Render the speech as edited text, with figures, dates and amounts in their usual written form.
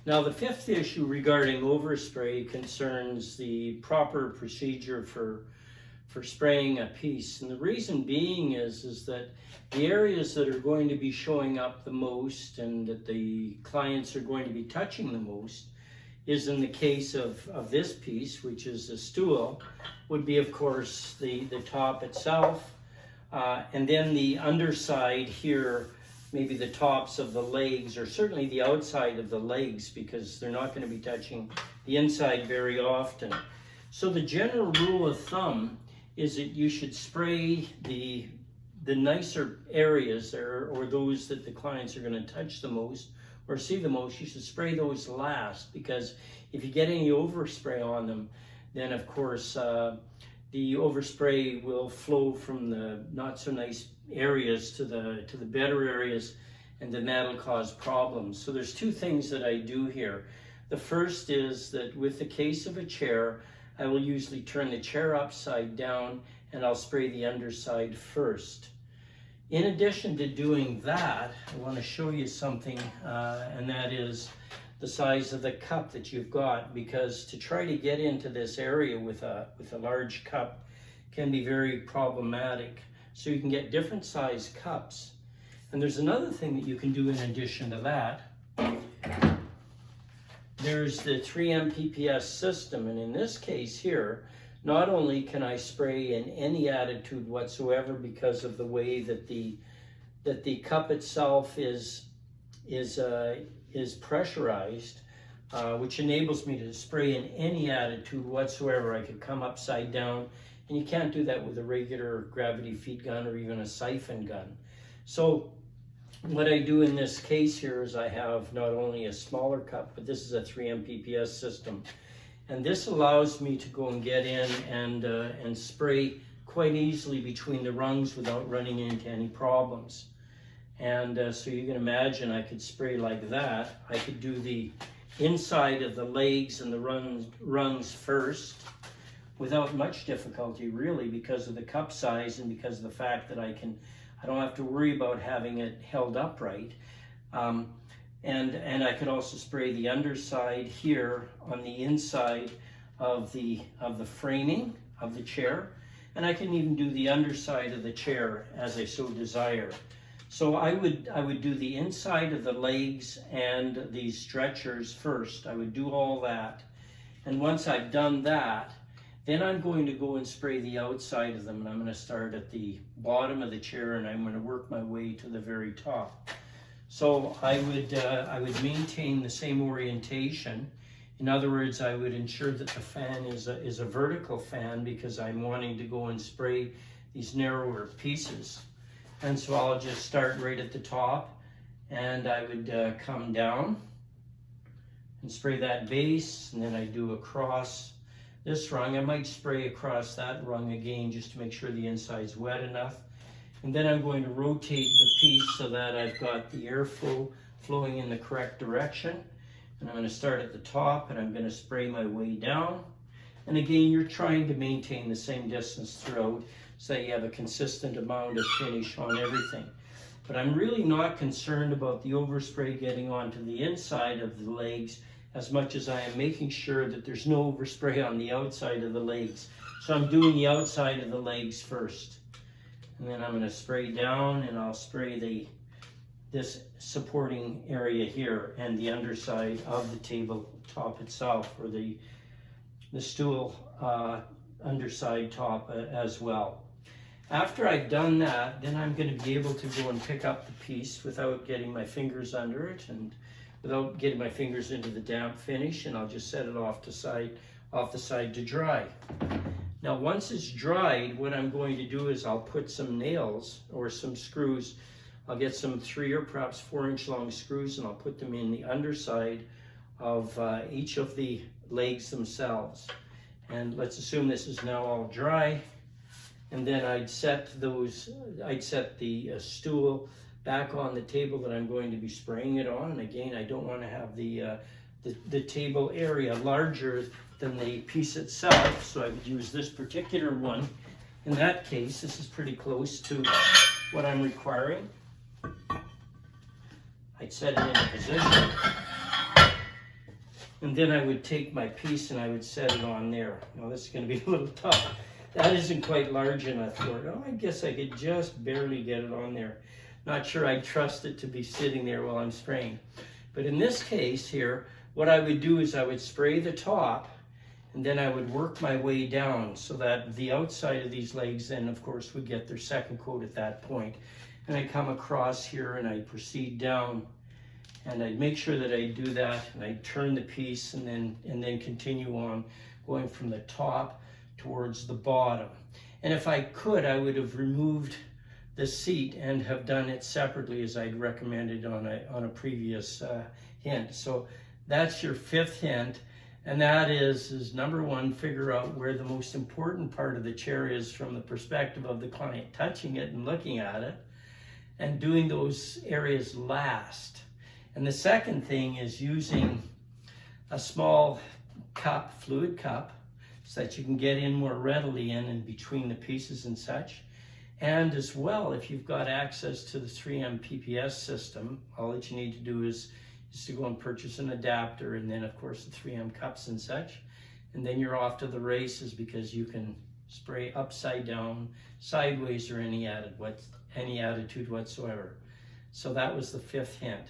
Now, the fifth issue regarding overspray concerns the proper procedure for spraying a piece. And the reason being is that the areas that are going to be showing up the most and that the clients are going to be touching the most is in the case of this piece, which is a stool, would be, of course, the top itself. And then the underside here, maybe the tops of the legs, or certainly the outside of the legs, because they're not going to be touching the inside very often. So the general rule of thumb is that you should spray the nicer areas there, or those that the clients are going to touch the most or see the most. You should spray those last, because if you get any overspray on them, then of course the overspray will flow from the not so nice areas to the better areas, and then that'll cause problems. So there's two things that I do here. The first is that with the case of a chair, I will usually turn the chair upside down and I'll spray the underside first. In addition to doing that, I want to show you something, and that is the size of the cup that you've got, because to try to get into this area with a large cup can be very problematic. So you can get different size cups. And there's another thing that you can do in addition to that. There's the 3M PPS system, and in this case here, not only can I spray in any attitude whatsoever because of the way that the cup itself is pressurized, which enables me to spray in any attitude whatsoever. I could come upside down, and you can't do that with a regular gravity feed gun or even a siphon gun. So what I do in this case here is I have not only a smaller cup, but this is a 3M PPS system. And this allows me to go and get in and spray quite easily between the rungs without running into any problems. And so you can imagine I could spray like that. I could do the inside of the legs and the rungs first without much difficulty, really, because of the cup size and because of the fact that I don't have to worry about having it held upright. And I could also spray the underside here on the inside of the framing of the chair, and I can even do the underside of the chair as I so desire. So I would do the inside of the legs and the stretchers first. I would do all that, and once I've done that, then I'm going to go and spray the outside of them, and I'm going to start at the bottom of the chair and I'm going to work my way to the very top. So I would maintain the same orientation. In other words, I would ensure that the fan is a vertical fan, because I'm wanting to go and spray these narrower pieces. And so I'll just start right at the top, and I would come down and spray that base, and then I do across this rung. I might spray across that rung again just to make sure the inside's wet enough. And then I'm going to rotate the piece so that I've got the airflow flowing in the correct direction. And I'm going to start at the top, and I'm going to spray my way down. And again, you're trying to maintain the same distance throughout so that you have a consistent amount of finish on everything. But I'm really not concerned about the overspray getting onto the inside of the legs as much as I am making sure that there's no overspray on the outside of the legs. So I'm doing the outside of the legs first. And then I'm going to spray down, and I'll spray this supporting area here and the underside of the tabletop itself, or the stool underside top as well. After I've done that, then I'm going to be able to go and pick up the piece without getting my fingers under it and without getting my fingers into the damp finish, and I'll just set it off the side to dry. Now, once it's dried, what I'm going to do is I'll put some nails or some screws. I'll get some 3 or perhaps 4-inch long screws, and I'll put them in the underside of each of the legs themselves. And let's assume this is now all dry. And then I'd set the stool back on the table that I'm going to be spraying it on. And again, I don't want to have the table area larger than the piece itself, so I would use this particular one. In that case, this is pretty close to what I'm requiring. I'd set it in a position, And then I would take my piece and I would set it on there. Now this is going to be a little tough. That isn't quite large enough for it. Oh, I guess I could just barely get it on there. Not sure I trust it to be sitting there while I'm spraying. But in this case here, what I would do is I would spray the top, and then I would work my way down so that the outside of these legs then, of course, would get their second coat at that point. And I come across here and I proceed down, and I'd make sure that I do that, and I'd turn the piece and then continue on, going from the top towards the bottom. And if I could, I would have removed the seat and have done it separately as I'd recommended on a previous hint. So that's your fifth hint, and that is number one, figure out where the most important part of the chair is from the perspective of the client, touching it and looking at it, and doing those areas last. And the second thing is using a small cup, fluid cup, so that you can get in more readily in between the pieces and such. And as well, if you've got access to the 3M PPS system, all that you need to do is to go and purchase an adapter, and then of course the 3M cups and such. And then you're off to the races, because you can spray upside down, sideways, or any attitude whatsoever. So that was the fifth hint.